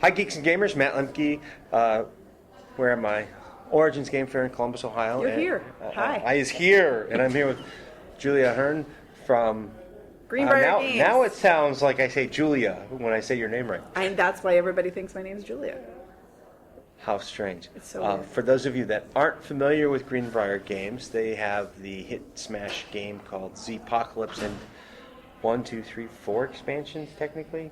Hi, Geeks and Gamers. Matt Lemke. We're at my Origins Game Fair in Columbus, Ohio. You're here. Hi. I is here, and I'm here with Julia Ahern from Greenbrier Games. Now it sounds like I say Julia when I say your name right. And that's why everybody thinks my name is Julia. How strange. It's so weird. For those of you that aren't familiar with Greenbrier Games, they have the hit smash game called Zpocalypse and 1, 2, 3, 4 expansions, technically.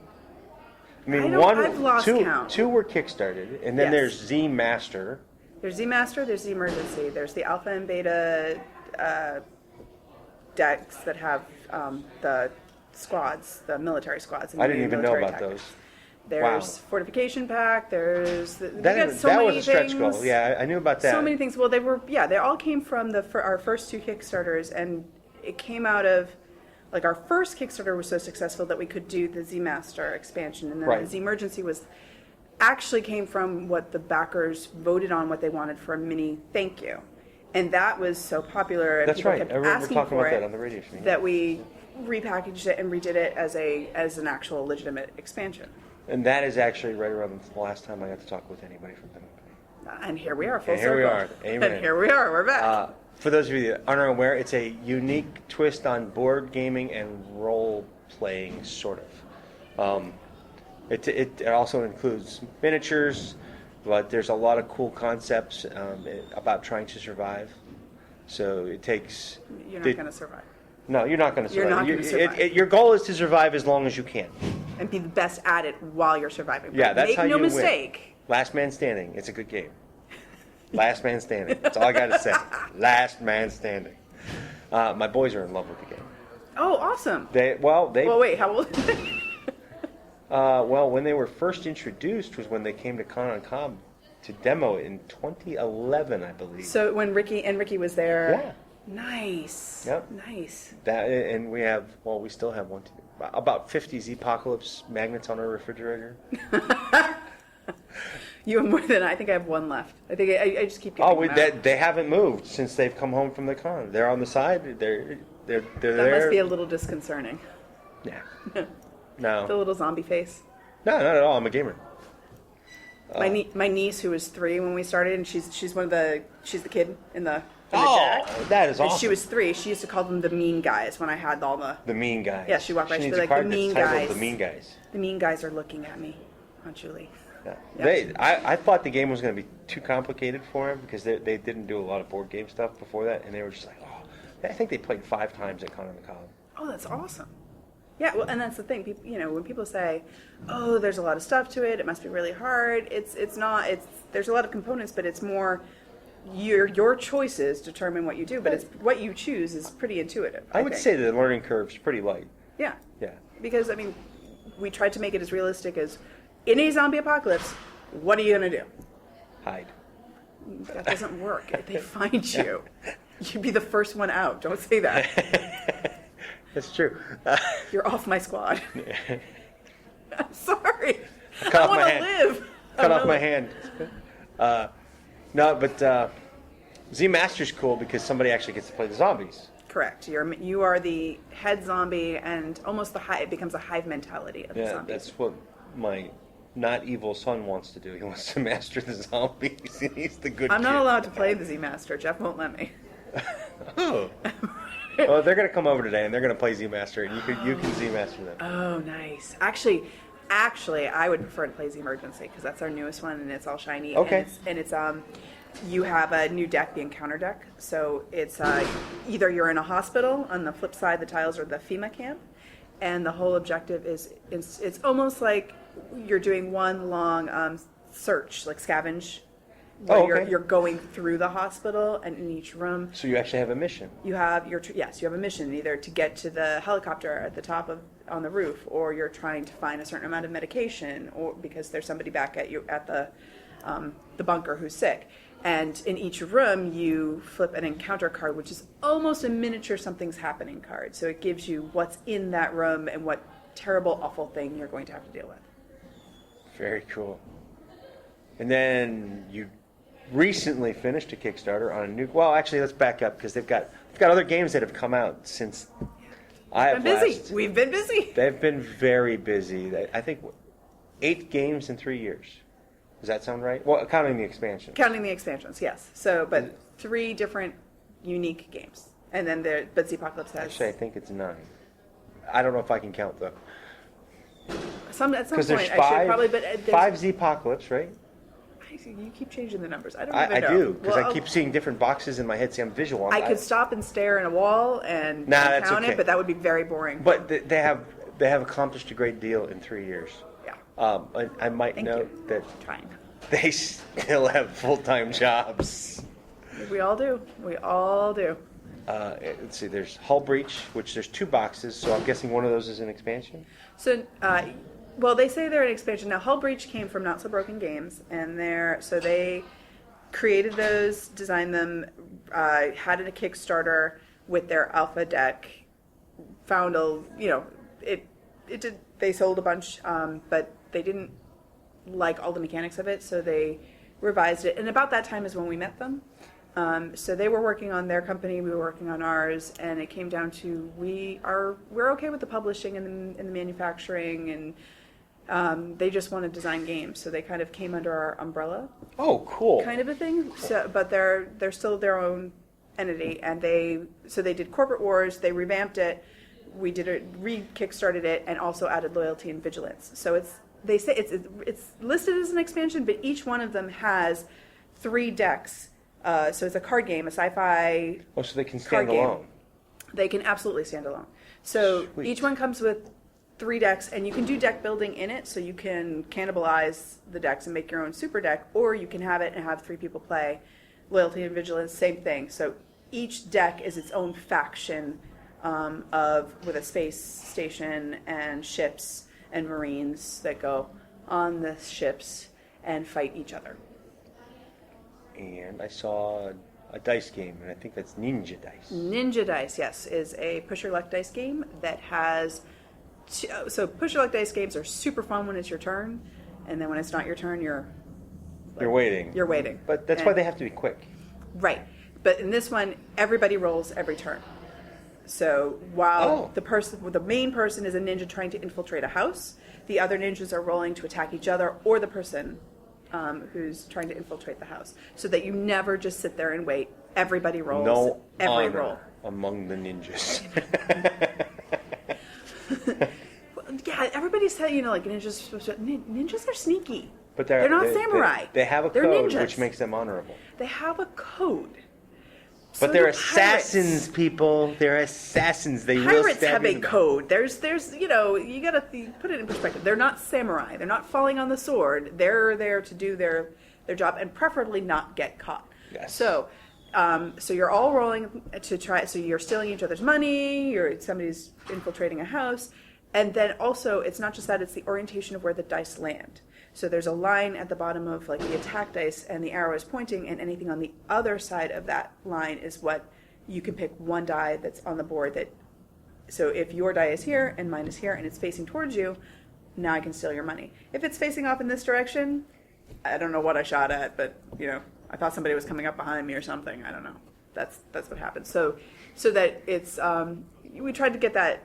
I mean, I've lost count. Two were kickstarted, and then there's Z Master. There's Z Master, there's Z Emergency, there's the Alpha and Beta decks that have the squads, the military squads. I didn't even know about tactics. those. There's Fortification Pack. There's that was a stretch goal. Yeah, I knew about that. So many things. Well, they all came from our first two Kickstarters, and it came out of like our first Kickstarter was so successful that we could do the Z Master expansion, and then the Z Emergency actually came from what the backers voted on what they wanted for a mini thank you, and that was so popular. And That's right. Kept I remember asking talking for about it, that on the radio show. that we repackaged it and redid it as an actual legitimate expansion. And that is actually right around the last time I got to talk with anybody from the company. And here we are, full circle. Here we are. Amen. And here we are. We're back. For those of you that aren't aware, it's a unique twist on board gaming and role playing, sort of. It also includes miniatures, but there's a lot of cool concepts about trying to survive. So it takes. You're not going to survive. No, you're not going to survive. You're not going to survive. Your goal is to survive as long as you can. And be the best at it while you're surviving. Yeah, that's how you win. Make no mistake. Last man standing. It's a good game. Last man standing. That's all I got to say. Last man standing. My boys are in love with the game. Oh, awesome. Well, wait, how old are they? Well, when they were first introduced was when they came to Con on Comm to demo it in 2011, I believe. So when Ricky was there. Yeah. Nice. Yep. Nice. And we still have about 50 Zpocalypse magnets on our refrigerator. You have more than I think. I have one left. I think I just keep getting them out. They haven't moved since they've come home from the con. They're on the side. They're there. That must be a little disconcerting. Yeah. No. The little zombie face. No, not at all. I'm a gamer. My niece, who was 3 when we started, and she's the kid in the deck. That is awesome. And she was 3. She used to call them the mean guys when I had all the mean guys. Yeah, she walked by. She'd be like, the mean guys. The mean guys. The mean guys are looking at me, Aunt Julie. Yeah. Yep. I thought the game was going to be too complicated for them because they didn't do a lot of board game stuff before that, and they were just like, I think they played 5 times at Con on the Comm. Oh, that's awesome. Yeah, well, and that's the thing. People, when people say, "Oh, there's a lot of stuff to it. It must be really hard." It's not. There's a lot of components, but it's more your choices determine what you do. But it's what you choose is pretty intuitive. I would say the learning curve's pretty light. Yeah. Yeah. Because we tried to make it as realistic as in a zombie apocalypse. What are you gonna do? Hide. That doesn't work. If they find you, you'd be the first one out. Don't say that. That's true. You're off my squad. I'm sorry. Cut I off want my to hand. live. Cut off my hand. No, but Z Master's cool because somebody actually gets to play the zombies. Correct. You are the head zombie, and almost it becomes a hive mentality of the zombies. Yeah, that's what my not evil son wants to do. He wants to master the zombies. He's the good. I'm not kid. allowed to play the Z Master. Jeff won't let me. Oh. Well, they're going to come over today, and they're going to play Z Master, and you can Z Master them. Oh, nice. Actually, I would prefer to play Z Emergency because that's our newest one, and it's all shiny. Okay. And it's you have a new deck, the Encounter deck. So it's either you're in a hospital, on the flip side, the tiles are the FEMA camp, and the whole objective is it's almost like you're doing one long search, like scavenge. Where you're going through the hospital, and in each room. So you actually have a mission. You have you have a mission either to get to the helicopter at the top on the roof, or you're trying to find a certain amount of medication, or because there's somebody back at you at the bunker who's sick. And in each room, you flip an encounter card, which is almost a miniature something's happening card. So it gives you what's in that room and what terrible, awful thing you're going to have to deal with. Very cool. And then you recently finished a Kickstarter on a new. Well, actually, let's back up because they've got other games that have come out since I have We've been busy. They've been very busy. I think 8 games in 3 years. Does that sound right? Well, counting the expansion. Counting the expansions, yes. So, but 3 different unique games. And then but Zpocalypse has... Actually, I think it's 9. I don't know if I can count, though. At some point, Because there's I should probably... But 5 Zpocalypse, right? You keep changing the numbers. I don't even know. I do, because I keep seeing different boxes in my head. See, I'm visual. I could stop and stare at a wall and that's count okay. it, but that would be very boring. But they have accomplished a great deal in 3 years. Yeah. I might note that Trying. they still have full-time jobs. We all do. We all do. Let's see. There's Hull Breach, which there's 2 boxes, so I'm guessing one of those is an expansion. So, well, they say they're an expansion. Now, Hull Breach came from Not So Broken Games, and so they created those, designed them, had it a Kickstarter with their alpha deck. Found it did. They sold a bunch, but they didn't like all the mechanics of it, so they revised it. And about that time is when we met them. So they were working on their company, we were working on ours, and it came down to we're okay with the publishing and the manufacturing, and they just want to design games. So they kind of came under our umbrella. Oh, cool. Kind of a thing. So, but they're still their own entity, and they did Corporate Wars. They revamped it. We did it, re-kickstarted it, and also added loyalty and vigilance. So they say it's listed as an expansion, but each one of them has 3 decks. So it's a card game, a sci-fi. Oh, so they can stand alone. They can absolutely stand alone. So Sweet. Each one comes with 3 decks, and you can do deck building in it. So you can cannibalize the decks and make your own super deck, or you can have it and have 3 people play. Loyalty and vigilance, same thing. So each deck is its own faction with a space station and ships and Marines that go on the ships and fight each other. And I saw a dice game, and I think that's Ninja Dice. Ninja Dice, yes, is a push your luck dice game that has... So push your luck dice games are super fun when it's your turn, and then when it's not your turn, you're waiting. You're waiting. But that's why they have to be quick. Right. But in this one, everybody rolls every turn. So while the main person is a ninja trying to infiltrate a house, the other ninjas are rolling to attack each other or the person who's trying to infiltrate the house, so that you never just sit there and wait. Everybody rolls every roll. Among the ninjas. Yeah, everybody's saying, like ninjas are sneaky. But they're not samurai. They have a code which makes them honorable. They have a code. But So they're do assassins, pirates. People. They're assassins. They will Pirates stab have you a in the back. code. There's you gotta put it in perspective. They're not samurai. They're not falling on the sword. They're there to do their job and preferably not get caught. Yes. So you're all rolling to try. So you're stealing each other's money. Somebody's infiltrating a house, and then also it's not just that. It's the orientation of where the dice land. So there's a line at the bottom of like the attack dice, and the arrow is pointing, and anything on the other side of that line is what you can pick one die that's on the board. So if your die is here and mine is here and it's facing towards you, now I can steal your money. If it's facing off in this direction, I don't know what I shot at, but I thought somebody was coming up behind me or something. I don't know. That's what happens. So that it's we tried to get that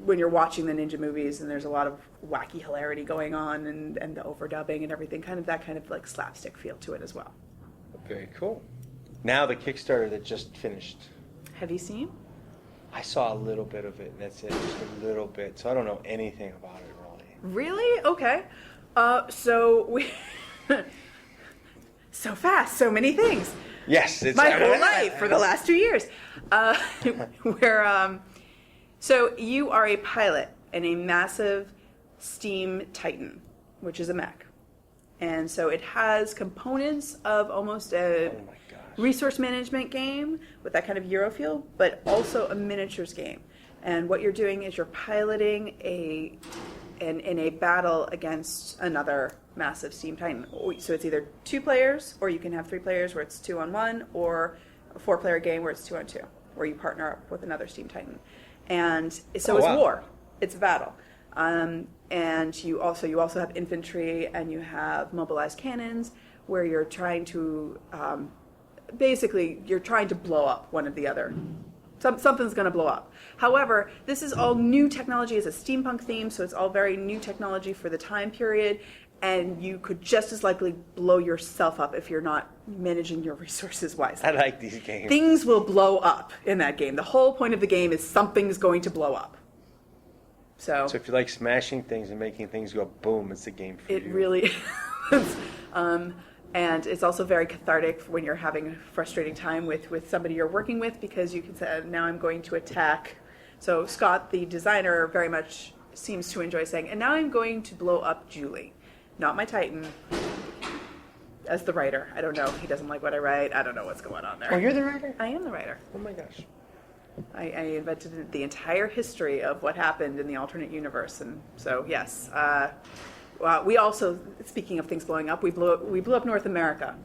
when you're watching the ninja movies and there's a lot of wacky hilarity going on and the overdubbing and everything, kind of like slapstick feel to it as well. Very cool. Now the Kickstarter that just finished. Have you seen? I saw a little bit of it, and that's it, just a little bit. So I don't know anything about it, really. Really? Okay. So we... So fast, so many things. Yes, it's... My whole life for the last 2 years. So you are a pilot in a massive steam Titan, which is a mech. And so it has components of almost a resource management game with that kind of Euro feel, but also a miniatures game. And what you're doing is you're piloting in a battle against another massive steam Titan. So it's either 2 players, or you can have 3 players where it's 2-on-1, or a 4-player game where it's 2-on-2, where you partner up with another steam Titan. And so it's war. It's a battle. And you also have infantry, and you have mobilized cannons, where you're trying to basically you're trying to blow up one of the other Something's going to blow up. However, this is all new technology. It's a steampunk theme, so it's all very new technology for the time period. And you could just as likely blow yourself up if you're not managing your resources wisely. I like these games. Things will blow up in that game. The whole point of the game is something's going to blow up. So if you like smashing things and making things go boom, it's the game for you. it really is. And it's also very cathartic when you're having a frustrating time with somebody you're working with, because you can say, now I'm going to attack. So Scott, the designer, very much seems to enjoy saying, and now I'm going to blow up Julie. Not my Titan. As the writer. I don't know. He doesn't like what I write. I don't know what's going on there. Oh, you're the writer? I am the writer. Oh my gosh. I invented the entire history of what happened in the alternate universe. And so, yes. We also, speaking of things blowing up, we blew up North America.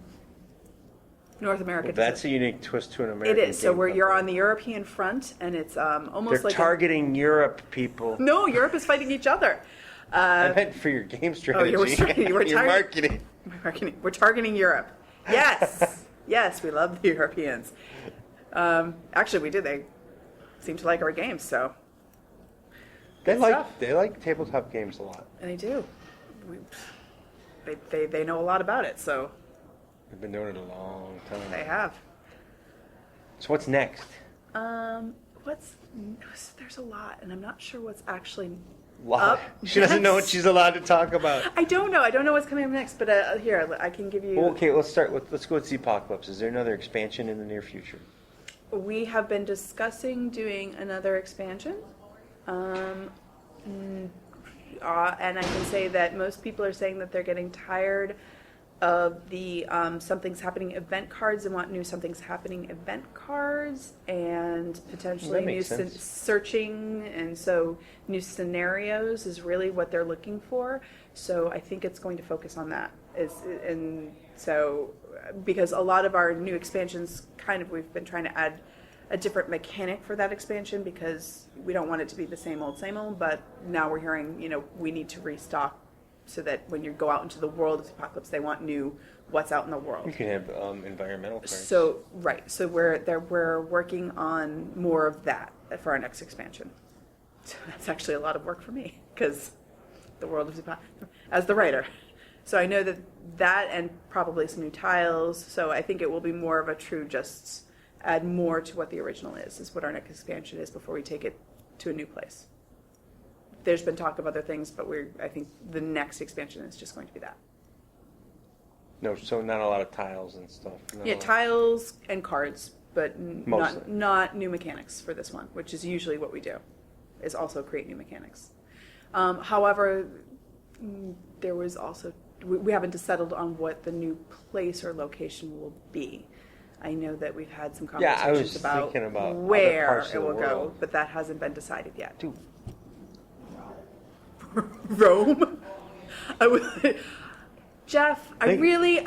North America. Well, that's a unique twist to an American It is. So game you're company. on the European front, and it's almost They're like targeting Europe, people. No, Europe is fighting each other. I meant for your game strategy. Your marketing. We're targeting Europe. Yes. Yes, we love the Europeans. Actually, we do. They seem to like our games, so. They Good like stuff. they like tabletop games a lot. And they do. They know a lot about it, so They've been doing it a long time. they have. So what's next? There's a lot, and I'm not sure what's actually Lot. She doesn't know what she's allowed to talk about. I don't know. I don't know what's coming up next, but here, I can give you... Okay, let's go with Zpocalypse. Is there another expansion in the near future? We have been discussing doing another expansion. And I can say that most people are saying that they're getting tired of the Something's Happening event cards and want new Something's Happening event cards, and potentially That new makes sense. searching, and so new scenarios is really what they're looking for. So I think it's going to focus on that. And so because a lot of our new expansions we've been trying to add a different mechanic for that expansion, because we don't want it to be the same old, but now we're hearing, we need to restock, so that when you go out into the world of Zpocalypse, they want new what's out in the world. You can have environmental cards. So we're working on more of that for our next expansion. So that's actually a lot of work for me, because the world of Zpocalypse, as the writer. So I know that and probably some new tiles. So I think it will be more of a true just add more to what the original is what our next expansion is before we take it to a new place. There's been talk of other things, but I think the next expansion is just going to be that. No, so not a lot of tiles and stuff. Yeah, tiles and cards, but Mostly. not new mechanics for this one, which is usually what we do, is also create new mechanics. However, there was also, we haven't settled on what the new place or location will be. I know that we've had some Yeah, I was conversations about thinking about other where parts of it the will go, world. but that hasn't been decided yet. Dude, Rome? Jeff, really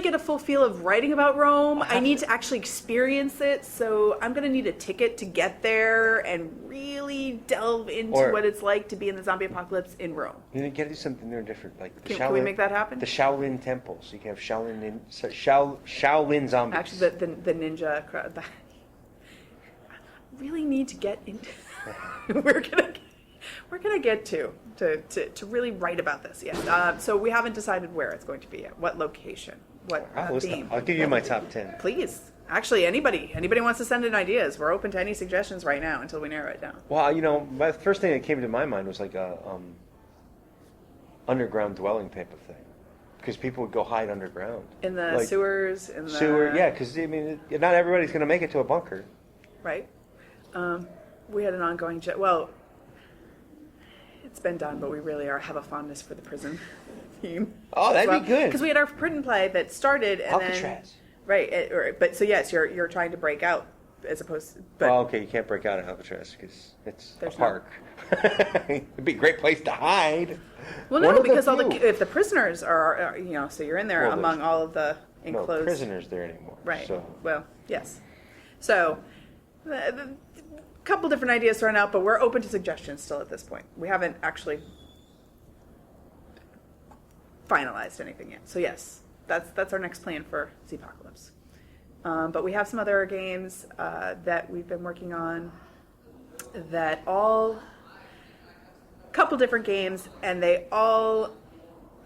get a full feel of writing about Rome, I need to actually experience it, so I'm going to need a ticket to get there and really delve into what it's like to be in the zombie apocalypse in Rome. you need to do something new and different. Like the Can we make that happen? The Shaolin Temple, so you can have Shaolin zombies. Actually, the ninja crowd. I really need to get into... We're gonna get to really write about this. Yes. So we haven't decided where it's going to be at, what location, what theme. I'll give you my top 10. Please. Actually, anybody wants to send in ideas. We're open to any suggestions right now until we narrow it down. Well, the first thing that came to my mind was like a underground dwelling type of thing, because people would go hide underground In the sewers, in the sewer. Yeah, because not everybody's going to make it to a bunker. Right. We had an ongoing well. It's been done, but we really have a fondness for the prison theme. Oh, that'd be good. Because we had our print and play that started and Alcatraz. But so yes, you're trying to break out as opposed. But Well, okay, you can't break out of Alcatraz because it's There's a park. It'd be a great place to hide. well, One no, of the because few. if the prisoners are so you're in there Well, among all of the No enclosed. prisoners there anymore. Right. So Well, yes. So, a couple different ideas thrown out, but we're open to suggestions still at this point. We haven't actually finalized anything yet. So yes, that's our next plan for Zpocalypse. But we have some other games that we've been working on that all, couple different games, and they all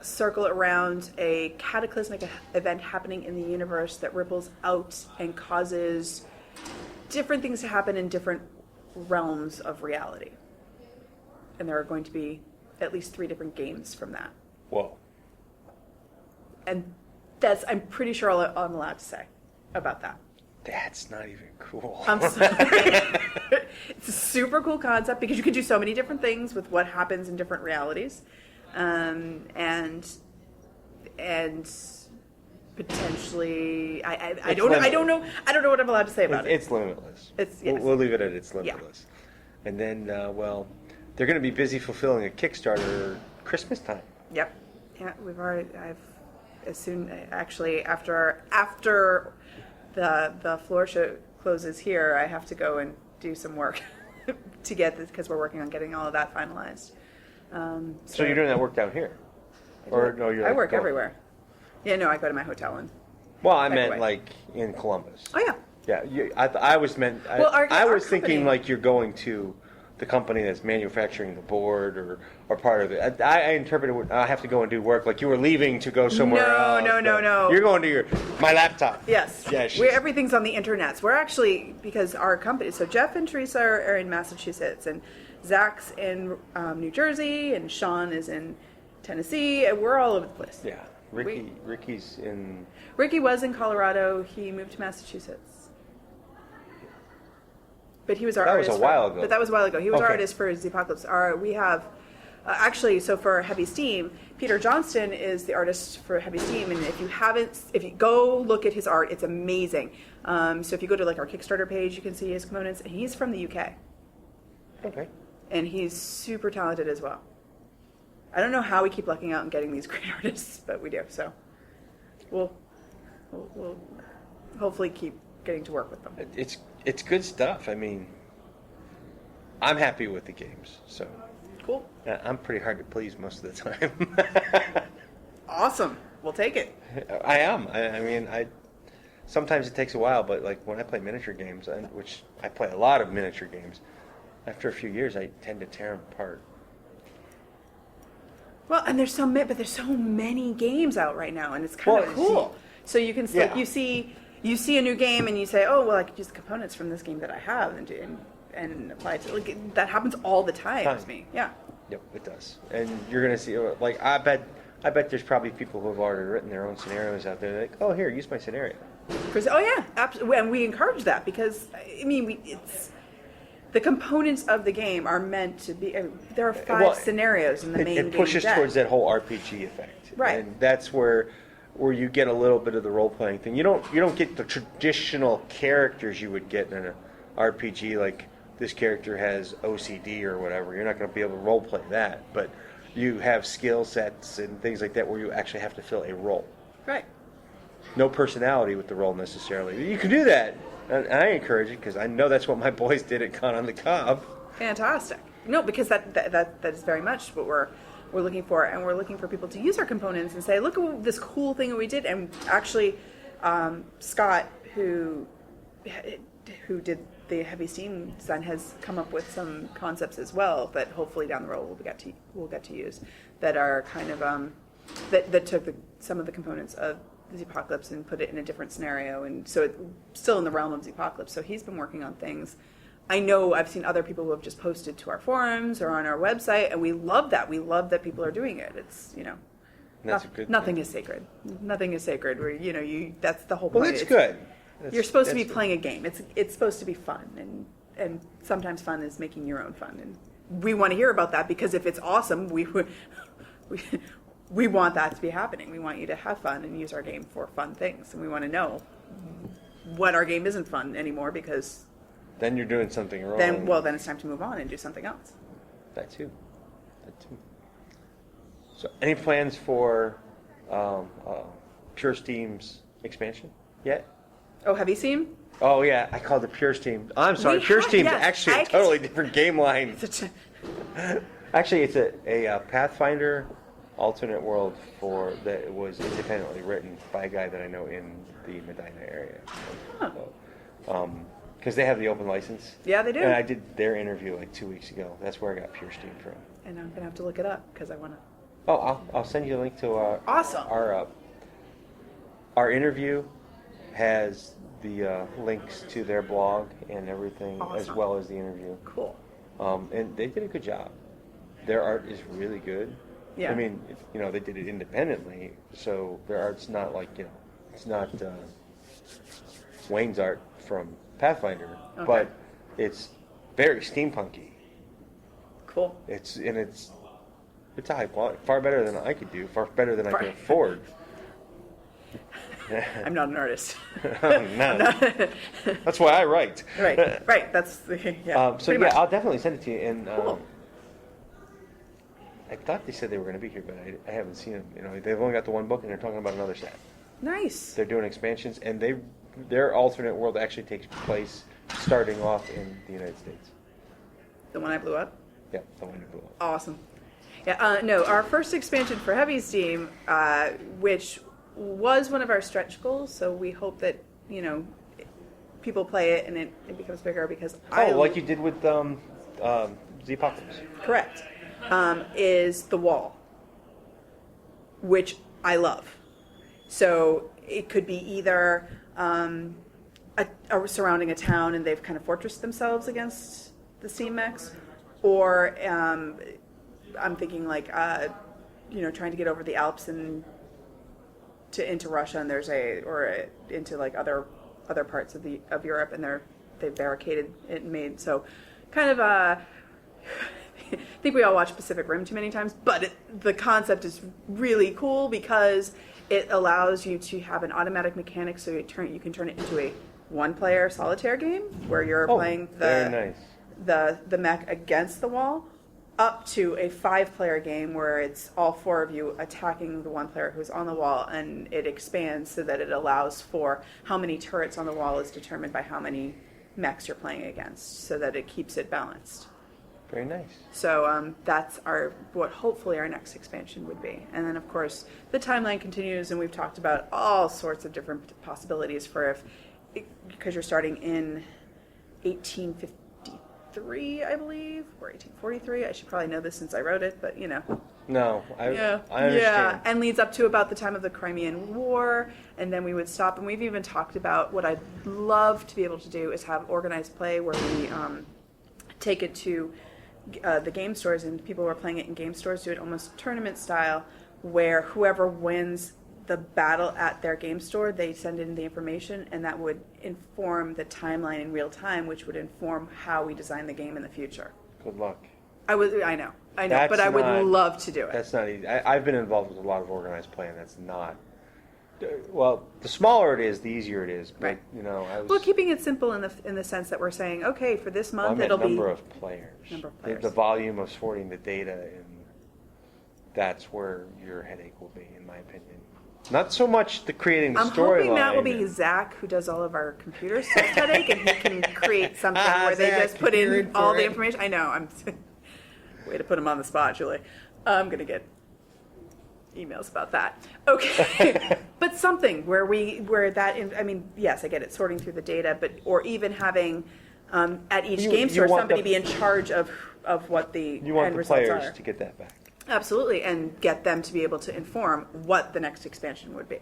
circle around a cataclysmic event happening in the universe that ripples out and causes different things to happen in different realms of reality. And there are going to be at least 3 different games from that. Whoa. And that's, I'm pretty sure all I'm allowed to say about that. That's not even cool. I'm sorry. It's a super cool concept because you can do so many different things with what happens in different realities. And potentially, I don't know what I'm allowed to say about it. It's limitless. It's, yes. We'll leave it at it's limitless. Yeah. And then, they're going to be busy fulfilling a Kickstarter Christmas time. Yep. Yeah, after the floor show closes here, I have to go and do some work to get this, because we're working on getting all of that finalized. So you're doing that work down here? Or no, you're I like work going- everywhere. Yeah, no, I go to my hotel and. Well, I meant Anyway. like in Columbus. Oh yeah. Yeah, I was our was thinking company- like you're going to the company that's manufacturing the board or part of it. I interpreted it, I have to go and do work like you were leaving to go somewhere else. No. You're going to my laptop. Yes. Yeah. Everything's on the internet. We're actually, because our company, so Jeff and Teresa are in Massachusetts, and Zach's in New Jersey, and Sean is in Tennessee, and we're all over the place. Yeah. Ricky's in. Ricky was in Colorado. He moved to Massachusetts. But he was our artist. That was a while ago. But that was a while ago. He was our Okay. artist for Zpocalypse. We have, actually, so for Heavy Steam, Peter Johnston is the artist for Heavy Steam. And if you go look at his art, it's amazing. So if you go to like our Kickstarter page, you can see his components. And he's from the UK. Okay. And he's super talented as well. I don't know how we keep lucking out and getting these great artists, but we do. So we'll hopefully keep getting to work with them. It's good stuff. I mean, I'm happy with the games, so Cool. I'm pretty hard to please most of the time. Awesome. We'll take it. I am. I mean, sometimes it takes a while, but like when I play miniature games, which I play a lot of miniature games, after a few years, I tend to tear them apart. Well, and there's so many games out right now, and it's kind of cool. So you can Yeah. like you see a new game, and you say, oh well, I could use the components from this game that I have and apply it to, like, that happens all the time with me. Yeah. Yep, it does. And you're gonna see, like, I bet there's probably people who have already written their own scenarios out there. They're like, oh, here, use my scenario. Oh yeah, absolutely. And we encourage that because I mean, it's the components of the game are meant to be. There are 5 scenarios in the main game. It pushes deck. towards that whole RPG effect, Right? And that's where you get a little bit of the role playing thing. You don't get the traditional characters you would get in an RPG, like this character has OCD or whatever. You're not going to be able to role play that, but you have skill sets and things like that where you actually have to fill a role. Right. No personality with the role necessarily. You can do that, and I encourage it because I know that's what my boys did at Con on the Cob. Fantastic. No, because that is very much what we're looking for, and we're looking for people to use our components and say, look at this cool thing that we did. And actually, Scott, who did the Heavy Steam design, has come up with some concepts as well that hopefully down the road we'll get to use that are kind of that took some of the components of the Zpocalypse and put it in a different scenario, and so it's still in the realm of Zpocalypse. So he's been working on things. I know I've seen other people who have just posted to our forums or on our website, and we love that. We love that people are doing it. It's That's a good nothing thing. is sacred. Nothing is sacred. Where that's the whole Well, point. it's good. You're supposed to be That's playing a game. It's supposed to be fun, and sometimes fun is making your own fun. And we want to hear about that because if it's awesome, we want that to be happening. We want you to have fun and use our game for fun things, and we want to know when our game isn't fun anymore because Then you're doing something wrong. then it's time to move on and do something else. That too. So, any plans for Pure Steam's expansion yet? Oh, Heavy Steam? Oh yeah, I called it Pure Steam. I'm sorry, We Pure have- Steam's yes, actually a totally different game line. Actually, it's a Pathfinder alternate world that was independently written by a guy that I know in the Medina area. Huh. So, because they have the open license. Yeah, they do. And I did their interview like 2 weeks ago. That's where I got Pure Steam from. And I'm gonna have to look it up because I want to. Oh, I'll send you a link to Awesome. Our interview has the links to their blog and everything, as Awesome. well as the interview. Cool. And they did a good job. Their art is really good. Yeah. I mean, they did it independently, so their art's not like, it's not Wayne's art from Pathfinder, Okay. but it's very steampunky. Cool. It's a high quality, far better than I could do, far better than I could afford. I'm not an artist. No. That's why I write. Right. That's yeah. So pretty much. I'll definitely send it to you. And Cool. I thought they said they were going to be here, but I haven't seen them. They've only got the one book, and they're talking about another set. Nice. They're doing expansions, and their alternate world actually takes place starting off in the United States. The one I blew up. Yeah, the one you blew up. Awesome. Yeah. No, our first expansion for Heavy Steam, which was one of our stretch goals. So we hope that people play it and it becomes bigger because like you did with Zpocalypse. Correct. Is the wall, which I love. So it could be either surrounding a town and they've kind of fortressed themselves against the steam mechs, or I'm thinking like trying to get over the Alps and into Russia, and into like other parts of Europe, and they've barricaded it and made so kind of I think we all watch Pacific Rim too many times, but the concept is really cool because it allows you to have an automatic mechanic, so you can turn it into a one-player solitaire game where you're playing very nice. the mech against the wall, up to a 5-player game where it's all 4 of you attacking the one player who's on the wall, and it expands so that it allows for how many turrets on the wall is determined by how many mechs you're playing against, so that it keeps it balanced. Very nice. So that's what hopefully our next expansion would be. And then, of course, the timeline continues, and we've talked about all sorts of different possibilities for because you're starting in 1853, I believe, or 1843. I should probably know this since I wrote it, but No, I understand. Yeah, and leads up to about the time of the Crimean War, and then we would stop. And we've even talked about what I'd love to be able to do is have organized play where we take it to the game stores, and people who are playing it in game stores do it almost tournament style, where whoever wins the battle at their game store, they send in the information, and that would inform the timeline in real time, which would inform how we design the game in the future. Good luck. I know, but I would love to do it. That's not easy. I've been involved with a lot of organized play, and that's not. Well, the smaller it is, the easier it is. But Well, keeping it simple in the sense that we're saying, okay, for this month it'll be number of players. The volume of sorting the data, and that's where your headache will be, in my opinion. Not so much the creating the storyline. I'm hoping that will be Zach, who does all of our computer stuff headache, and he can create something where they Zach, just put in all the information. I know. I'm way to put him on the spot, Julie. I'm gonna get emails about that. Okay, but something where that. I mean, yes, I get it, sorting through the data, or even having at each game store somebody be in charge of what the end results players are. to get that back. Absolutely, and get them to be able to inform what the next expansion would be.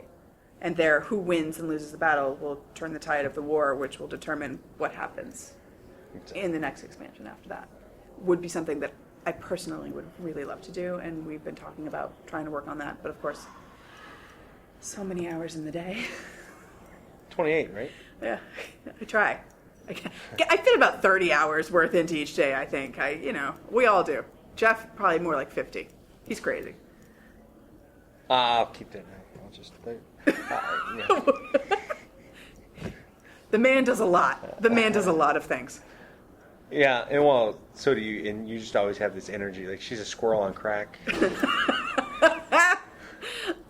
And who wins and loses the battle will turn the tide of the war, which will determine what happens in the next expansion after that. Would be something that I personally would really love to do, and we've been talking about trying to work on that. But of course, so many hours in the day. 28, right? Yeah, I try. I fit about 30 hours worth into each day, I think. We all do. Jeff, probably more like 50. He's crazy. I'll keep that. I'll just. The man does a lot. The man does a lot of things. Yeah, and well, so do you. And you just always have this energy. Like, she's a squirrel on crack.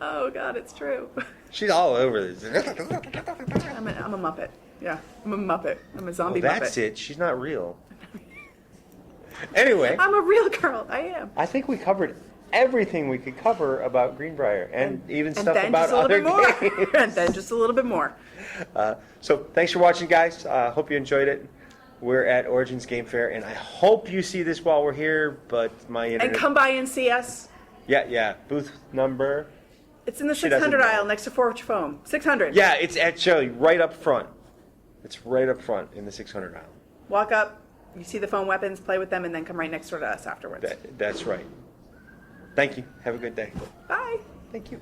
Oh, God, it's true. She's all over this. I'm a Muppet. Yeah, I'm a Muppet. I'm a zombie Muppet. That's it. She's not real. Anyway. I'm a real girl. I am. I think we covered everything we could cover about Greenbrier and even stuff then about just a little other bit more. games. And then just a little bit more. So thanks for watching, guys. Hope you enjoyed it. We're at Origins Game Fair, and I hope you see this while we're here, but my internet... And come by and see us. Yeah. Booth number... It's in the She doesn't 600 know. aisle next to Forge Foam. 600. Yeah, it's actually right up front. It's right up front in the 600 aisle. Walk up, you see the foam weapons, play with them, and then come right next door to us afterwards. That's right. Thank you. Have a good day. Bye. Thank you.